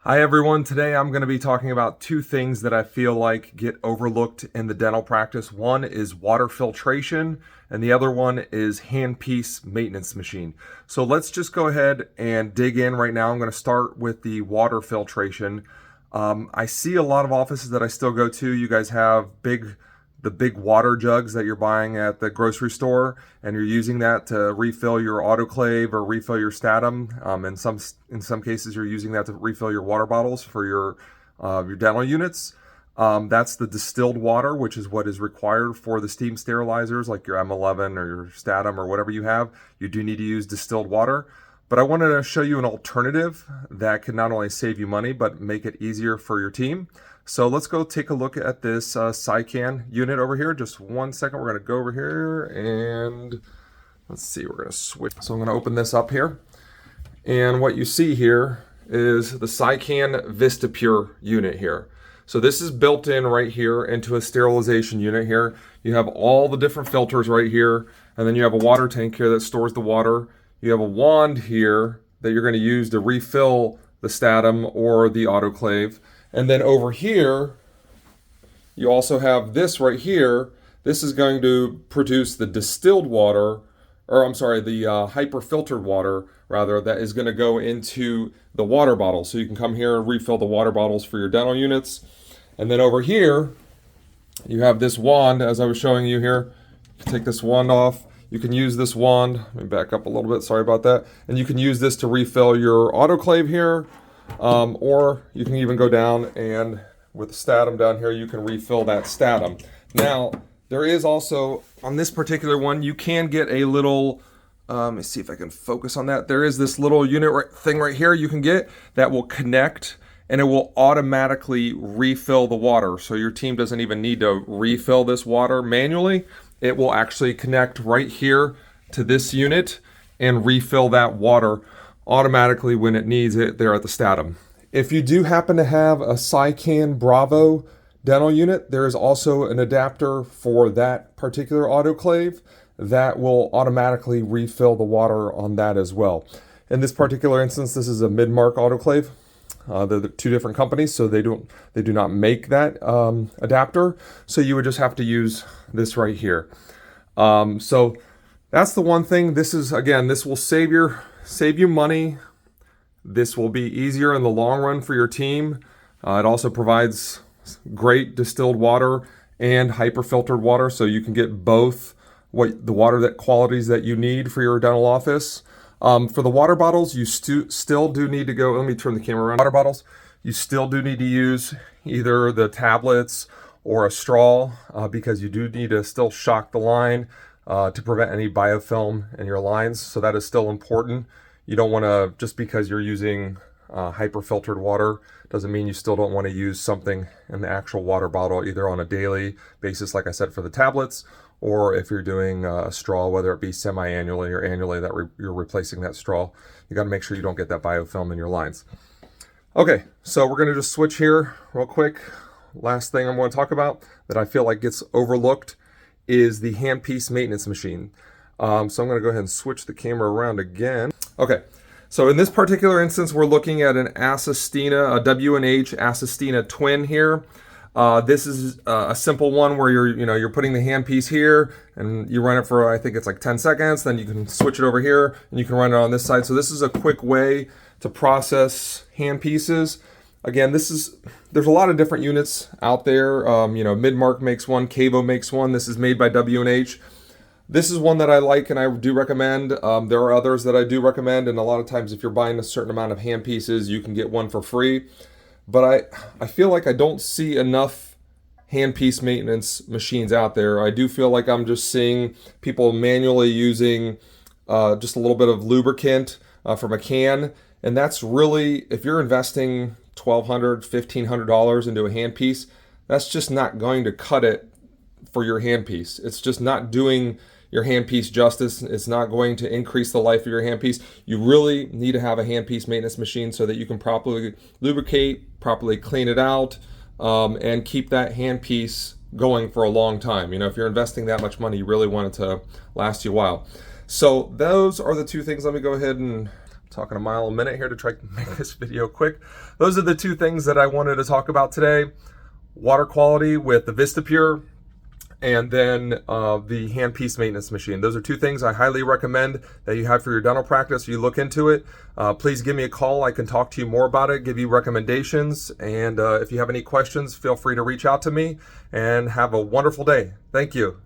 Hi everyone, today I'm going to be talking about two things that I feel like get overlooked in the dental practice. One is water filtration and the other one is Handpiece maintenance machine. So let's just go ahead and dig in right now. I'm going to start with the water filtration. I see a lot of offices that I still go to. You guys have the big water jugs that you're buying at the grocery store, and you're using that to refill your autoclave or refill your Statum. In some cases, you're using that to refill your water bottles for your dental units. That's the distilled water, which is what is required for the steam sterilizers, like your M11 or your Statum or whatever you have. You do need to use distilled water. But I wanted to show you an alternative that can not only save you money, but make it easier for your team. So let's go take a look at this Cycan unit over here. Just 1 second, we're gonna go over here and let's see, we're gonna switch. So I'm gonna open this up here. And what you see here is the Cycan VistaPure unit here. So this is built in right here into a sterilization unit here. You have all the different filters right here, and then you have a water tank here that stores the water. You have a wand here that you're gonna use to refill the Statum or the autoclave. And then over here, you also have this right here. This is going to produce the distilled water, or I'm sorry, the hyper-filtered water, rather, that is going to go into the water bottle. So you can come here and refill the water bottles for your dental units. And then over here, you have this wand, as I was showing you here. You can take this wand off. You can use this wand. Let me back up a little bit, sorry about that. And you can use this to refill your autoclave here. Or you can even go down and with the Statum down here, you can refill that Statum. Now, there is also, on this particular one, you can get a little, let me see if I can focus on that. There is this little unit thing right here you can get that will connect and it will automatically refill the water. So your team doesn't even need to refill this water manually. It will actually connect right here to this unit and refill that water automatically when it needs it there at the Statum. If you do happen to have a Cycan Bravo dental unit, there is also an adapter for that particular autoclave that will automatically refill the water on that as well. In this particular instance, this is a mid-mark autoclave. They're two different companies, so they do not make that adapter. So you would just have to use this right here. So that's the one thing. This will save you money. This will be easier in the long run for your team. It also provides great distilled water and hyper-filtered water, so you can get both the water qualities that you need for your dental office. For the water bottles, you still do need to go, let me turn the camera around. Water bottles, you still do need to use either the tablets or a straw because you do need to still shock the line to prevent any biofilm in your lines. So that is still important. You don't want to, just because you're using hyper-filtered water, doesn't mean you still don't want to use something in the actual water bottle, either on a daily basis, like I said, for the tablets, or if you're doing a straw, whether it be semi-annually or annually that you're replacing that straw. You got to make sure you don't get that biofilm in your lines. Okay, so we're going to just switch here real quick. Last thing I'm going to talk about that I feel like gets overlooked is the Handpiece maintenance machine. So I'm going to go ahead and switch the camera around again. Okay, so in this particular instance, we're looking at an Assistina, a W&H Assistina twin here. This is a simple one where you're putting the handpiece here and you run it for, I think it's like 10 seconds. Then you can switch it over here and you can run it on this side. So this is a quick way to process handpieces. Again, there's a lot of different units out there. Midmark makes one, Cavo makes one. This is made by W&H. This is one that I like and I do recommend. There are others that I do recommend, and a lot of times if you're buying a certain amount of handpieces, you can get one for free. But I feel like I don't see enough handpiece maintenance machines out there. I do feel like I'm just seeing people manually using just a little bit of lubricant from a can, and that's really, if you're investing $1,200, $1,500 into a handpiece, that's just not going to cut it for your handpiece. It's just not doing your handpiece justice. It's not going to increase the life of your handpiece. You really need to have a handpiece maintenance machine so that you can properly lubricate, properly clean it out, and keep that handpiece going for a long time. If you're investing that much money, you really want it to last you a while. So those are the two things. Let me go ahead and talking a mile a minute here to try to make this video quick. Those are the two things that I wanted to talk about today. Water quality with the VistaPure, and then the Handpiece maintenance machine. Those are two things I highly recommend that you have for your dental practice. You look into it. Please give me a call. I can talk to you more about it, give you recommendations. And if you have any questions, feel free to reach out to me, and have a wonderful day. Thank you.